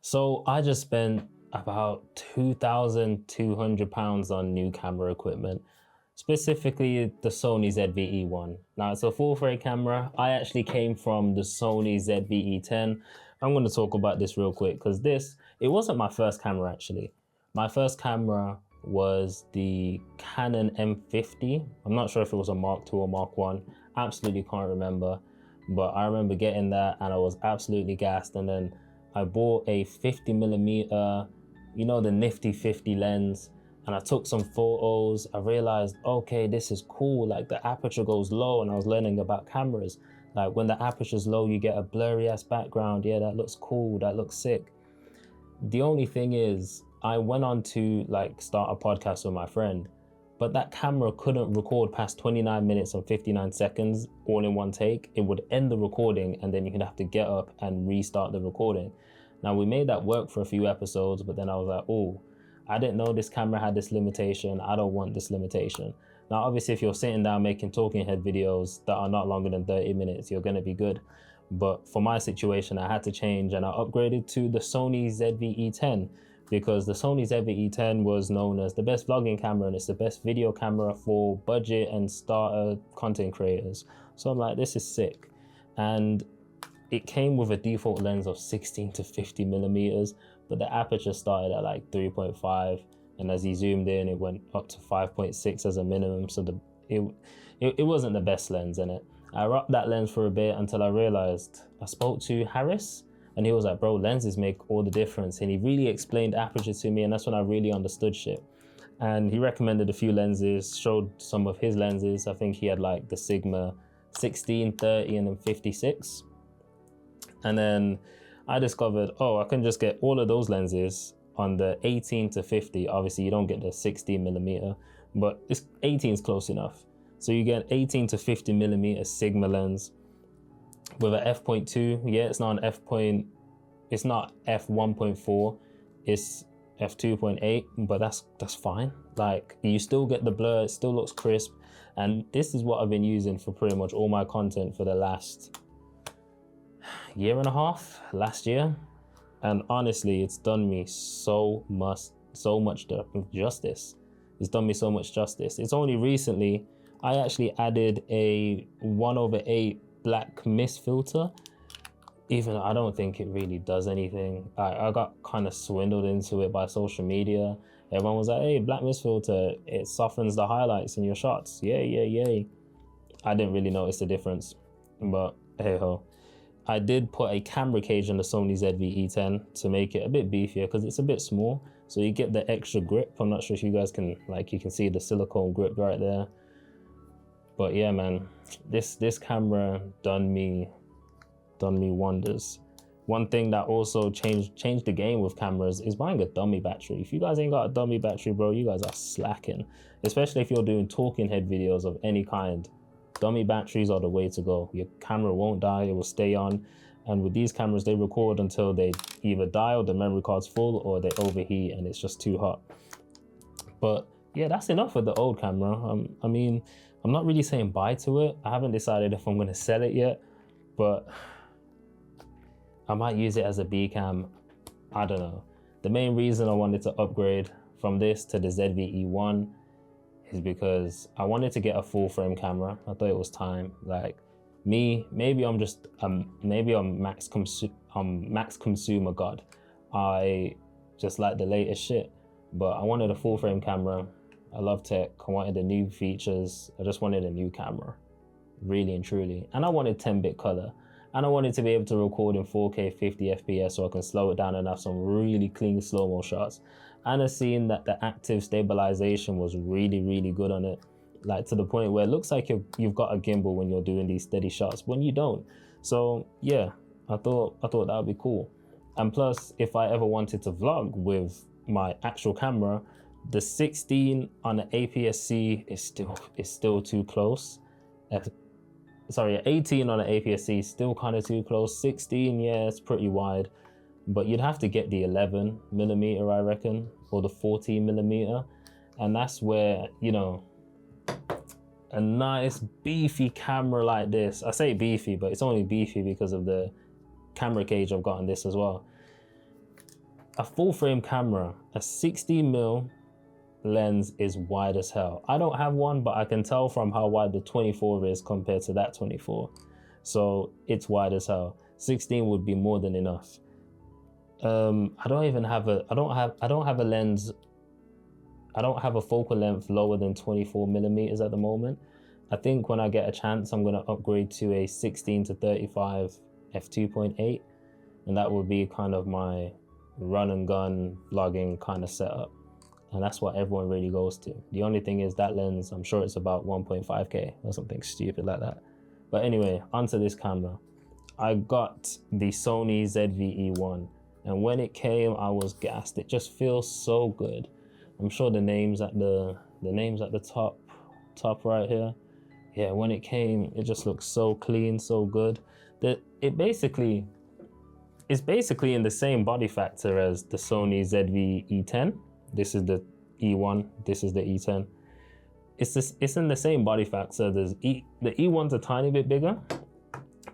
So I just spent about £2,200 on new camera equipment, specifically the Sony ZV-E one. Now it's a full frame camera. I actually came from the Sony ZV-E10. I'm going to talk about this real quick because it wasn't my first camera actually. My first camera was the Canon M50. I'm not sure if it was a Mark II or Mark I. Absolutely can't remember. But I remember getting that and I was absolutely gassed. And then I bought a 50mm, you know, the nifty 50 lens, and I took some photos. I realized, okay, this is cool. Like the aperture goes low, and I was learning about cameras. Like when the aperture's low, you get a blurry ass background. Yeah, that looks cool. That looks sick. The only thing is, I went on to like start a podcast with my friend, but that camera couldn't record past 29 minutes and 59 seconds all in one take. It would end the recording and then you'd have to get up and restart the recording. Now we made that work for a few episodes, but then I was like, oh, I didn't know this camera had this limitation. I don't want this limitation. Now, obviously, if you're sitting down making talking head videos that are not longer than 30 minutes, you're gonna be good. But for my situation, I had to change and I upgraded to the Sony ZV-E10 because the Sony ZV-E10 was known as the best vlogging camera and it's the best video camera for budget and starter content creators. So I'm like, this is sick. And it came with a default lens of 16 to 50mm, but the aperture started at like 3.5. And as you zoomed in, it went up to 5.6 as a minimum. So it wasn't the best lens in it. I rocked that lens for a bit until I realized, I spoke to Harris and he was like, bro, lenses make all the difference. And he really explained aperture to me. And that's when I really understood shit. And he recommended a few lenses, showed some of his lenses. I think he had like the Sigma 16, 30, and then 56. And then I discovered, oh, I can just get all of those lenses on the 18 to 50. Obviously you don't get the 16mm, but 18 is close enough. So you get 18 to 50mm Sigma lens with a f.2. Yeah, it's not an it's not f1.4, it's f2.8, but that's fine. Like you still get the blur, it still looks crisp. And this is what I've been using for pretty much all my content for the last year and a half, last year. And honestly, it's done me so much justice. It's done me so much justice. It's only recently I actually added a 1/8 black mist filter. Even I don't think it really does anything. I got kind of swindled into it by social media. Everyone was like, hey, black mist filter, it softens the highlights in your shots. Yay. I didn't really notice the difference, but hey ho. I did put a camera cage on the Sony ZV-E10 to make it a bit beefier because it's a bit small. So you get the extra grip. I'm not sure if you guys can, like, you can see the silicone grip right there. But yeah, man, this camera done me wonders. One thing that also changed the game with cameras is buying a dummy battery. If you guys ain't got a dummy battery, bro, you guys are slacking. Especially if you're doing talking head videos of any kind. Dummy batteries are the way to go. Your camera won't die, it will stay on. And with these cameras, they record until they either die or the memory card's full or they overheat and it's just too hot. But yeah, that's enough with the old camera. I mean, I'm not really saying bye to it. I haven't decided if I'm gonna sell it yet, but I might use it as a B cam. I don't know. The main reason I wanted to upgrade from this to the ZV-E1 is because I wanted to get a full frame camera. I thought it was time. Like maybe I'm just maybe I'm max consumer god. I just like the latest shit, but I wanted a full frame camera. I love tech. I wanted the new features. I just wanted a new camera, really and truly. And I wanted 10-bit color. And I wanted to be able to record in 4K 50 FPS so I can slow it down and have some really clean slow-mo shots. And I've seen that the active stabilization was really good on it. Like to the point where it looks like you've got a gimbal when you're doing these steady shots when you don't. So yeah, I thought that would be cool. And plus, if I ever wanted to vlog with my actual camera, the 16 on an APS-C is still too close. Sorry, 18 on an APS-C is still kind of too close. 16, yeah, it's pretty wide. But you'd have to get the 11mm, I reckon, or the 14mm. And that's where, you know, a nice beefy camera like this, I say beefy, but it's only beefy because of the camera cage I've got on this as well. a full frame camera, a 60mm lens is wide as hell. I don't have one, but I can tell from how wide the 24 is compared to that 24. So it's wide as hell. 16 would be more than enough. I don't have a lens. I don't have a focal length lower than 24mm at the moment. I think when I get a chance, I'm gonna upgrade to a 16-35 f2.8, and that would be kind of my run and gun vlogging kind of setup. And that's what everyone really goes to. The only thing is that lens, I'm sure it's about 1.5K or something stupid like that. But anyway, onto this camera. I got the Sony ZV-E1, and when it came, I was gassed. It just feels so good. I'm sure the name's at the top right here. Yeah, when it came, it just looks so clean, so good. It's basically in the same body factor as the Sony ZV-E10. This is the E1, this is the E10. It's in the same body factor. The E1's a tiny bit bigger,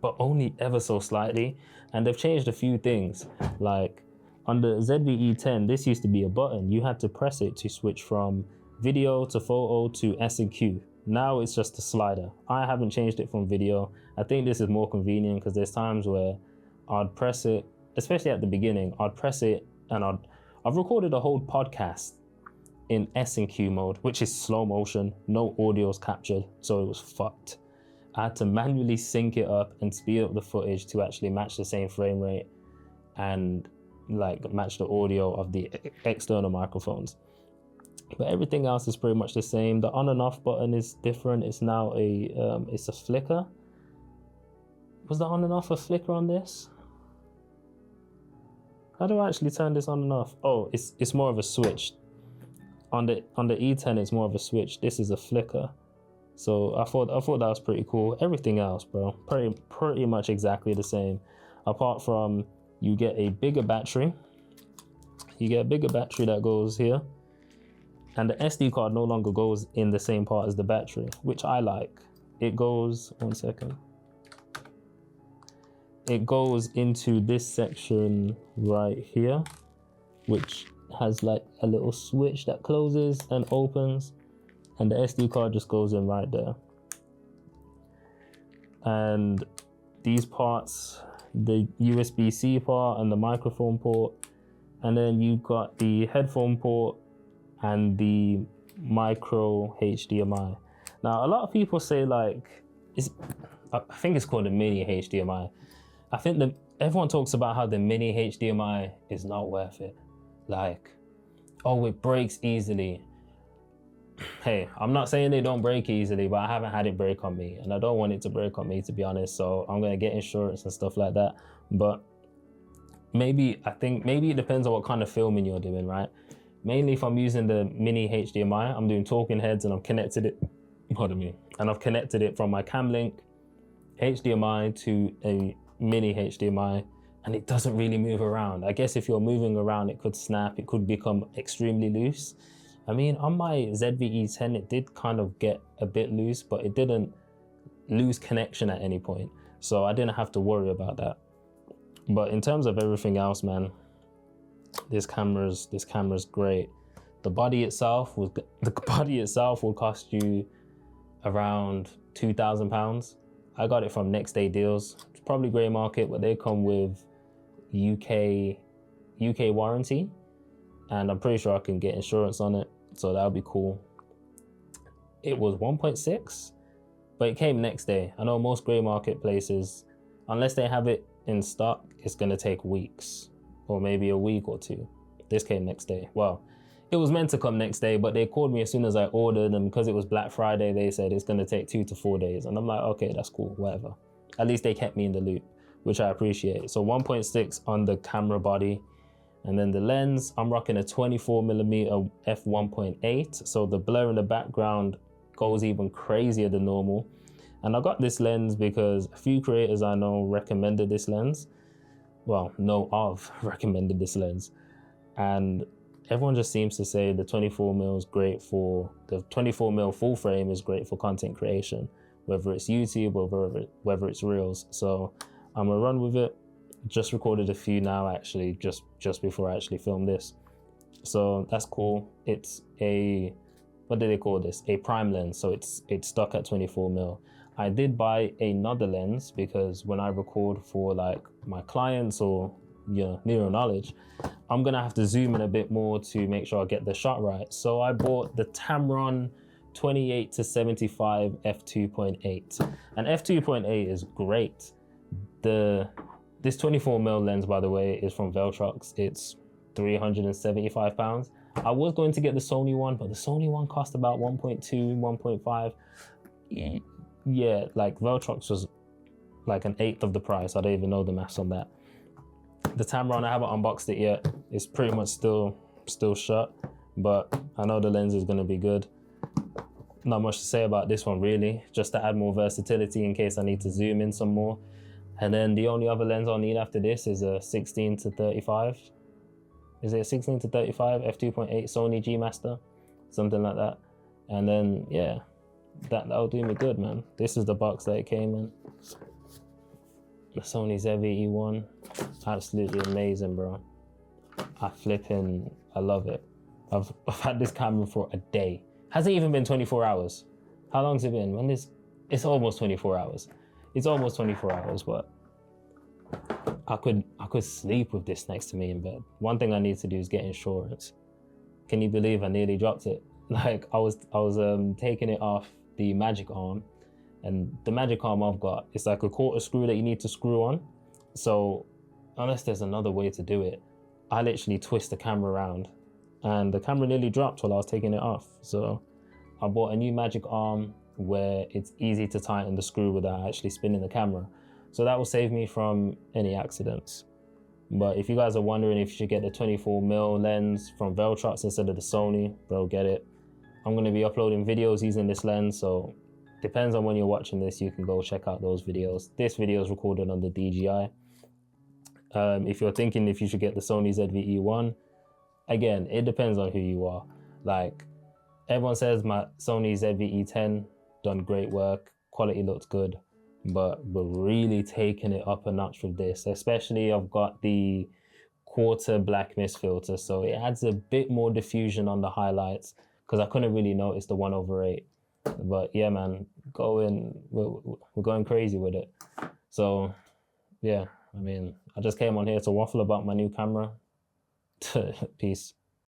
but only ever so slightly. And they've changed a few things. Like on the ZV-E10, this used to be a button. You had to press it to switch from video to photo to S&Q. Now it's just a slider. I haven't changed it from video. I think this is more convenient because there's times where I'd press it, especially at the beginning, I'd press it and I've recorded a whole podcast in S&Q mode, which is slow motion, no audio's captured, so it was fucked. I had to manually sync it up and speed up the footage to actually match the same frame rate and like match the audio of the external microphones. But everything else is pretty much the same. The on and off button is different. It's now it's a flicker. Was the on and off a flicker on this? How do I actually turn this on and off? Oh, it's more of a switch. On the E10, it's more of a switch. This is a flicker. So I thought that was pretty cool. Everything else, bro, pretty much exactly the same. Apart from you get a bigger battery. You get a bigger battery that goes here. And the SD card no longer goes in the same part as the battery, which I like. It goes, one second. It goes into this section right here, which has like a little switch that closes and opens, and the SD card just goes in right there. And these parts, the USB-C part and the microphone port, and then you've got the headphone port and the micro HDMI. Now, a lot of people say like, I think it's called a mini HDMI. I think that everyone talks about how the mini HDMI is not worth it. Like, oh, it breaks easily. Hey, I'm not saying they don't break easily, but I haven't had it break on me, and I don't want it to break on me, to be honest. So I'm gonna get insurance and stuff like that. But maybe it depends on what kind of filming you're doing, right? Mainly if I'm using the mini HDMI, I'm doing talking heads and I've connected it, pardon me, and I've connected it from my Camlink HDMI to a mini HDMI, and it doesn't really move around. I guess if you're moving around, it could snap, it could become extremely loose. I mean, on my ZV-E10, it did kind of get a bit loose, but it didn't lose connection at any point. So I didn't have to worry about that. But in terms of everything else, man, this camera's great. The body itself will cost you around £2,000. I got it from Next Day Deals. It's probably grey market, but they come with UK warranty, and I'm pretty sure I can get insurance on it, so that'll be cool. It was 1.6, but it came next day. I know most grey market places, unless they have it in stock, it's gonna take weeks, or maybe a week or two. This came next day. Well, it was meant to come next day, but they called me as soon as I ordered, and because it was Black Friday, they said it's gonna take 2 to 4 days. And I'm like, okay, that's cool, whatever. At least they kept me in the loop, which I appreciate. So 1.6 on the camera body. And then the lens, I'm rocking a 24mm f1.8. So the blur in the background goes even crazier than normal. And I got this lens because a few creators I know recommended this lens. Well, recommended this lens. And everyone just seems to say the 24mm is great for, the 24mm full frame is great for content creation, whether it's YouTube or whether it's Reels. So I'm gonna run with it. Just recorded a few now, actually, just before I actually filmed this. So that's cool. It's a, what do they call this? A prime lens. So it's stuck at 24mm. I did buy another lens because when I record for like my clients or Neural Knowledge, I'm gonna have to zoom in a bit more to make sure I get the shot right. So I bought the Tamron 28-75 f2.8, and f2.8 is great. This 24mm lens, by the way, is from Veltrox. It's £375. I was going to get the Sony one, but the Sony one cost about 1.2, 1.5. Yeah, like Veltrox was like an eighth of the price. I don't even know the maths on that. The Tamron, I haven't unboxed it yet. It's pretty much still shut, but I know the lens is going to be good. Not much to say about this one really, just to add more versatility in case I need to zoom in some more. And then the only other lens I'll need after this is a 16-35. Is it a 16-35 f2.8 Sony G Master? Something like that. And then yeah, that'll do me good, man. This is the box that it came in. The Sony ZV-E1, absolutely amazing, bro. I love it. I've had this camera for a day. Hasn't even been 24 hours. How long's it been? It's almost 24 hours. It's almost 24 hours, but I could sleep with this next to me in bed. One thing I need to do is get insurance. Can you believe I nearly dropped it? Like I was taking it off the Magic Arm, and the Magic Arm I've got, it's like a quarter screw that you need to screw on. So unless there's another way to do it, I literally twist the camera around, and the camera nearly dropped while I was taking it off. So I bought a new Magic Arm where it's easy to tighten the screw without actually spinning the camera. So that will save me from any accidents. But if you guys are wondering if you should get the 24mm lens from Veltrox instead of the Sony, bro, get it. I'm gonna be uploading videos using this lens, so depends on when you're watching this, you can go check out those videos. This video is recorded on the DJI. If you're thinking if you should get the Sony ZV-E1, again, it depends on who you are. Like, everyone says my Sony ZV-E10 done great work, quality looks good, but we're really taking it up a notch with this. Especially I've got the quarter black mist filter, so it adds a bit more diffusion on the highlights because I couldn't really notice the 1/8. But yeah, man, we're going crazy with it. So yeah, I mean, I just came on here to waffle about my new camera. Peace.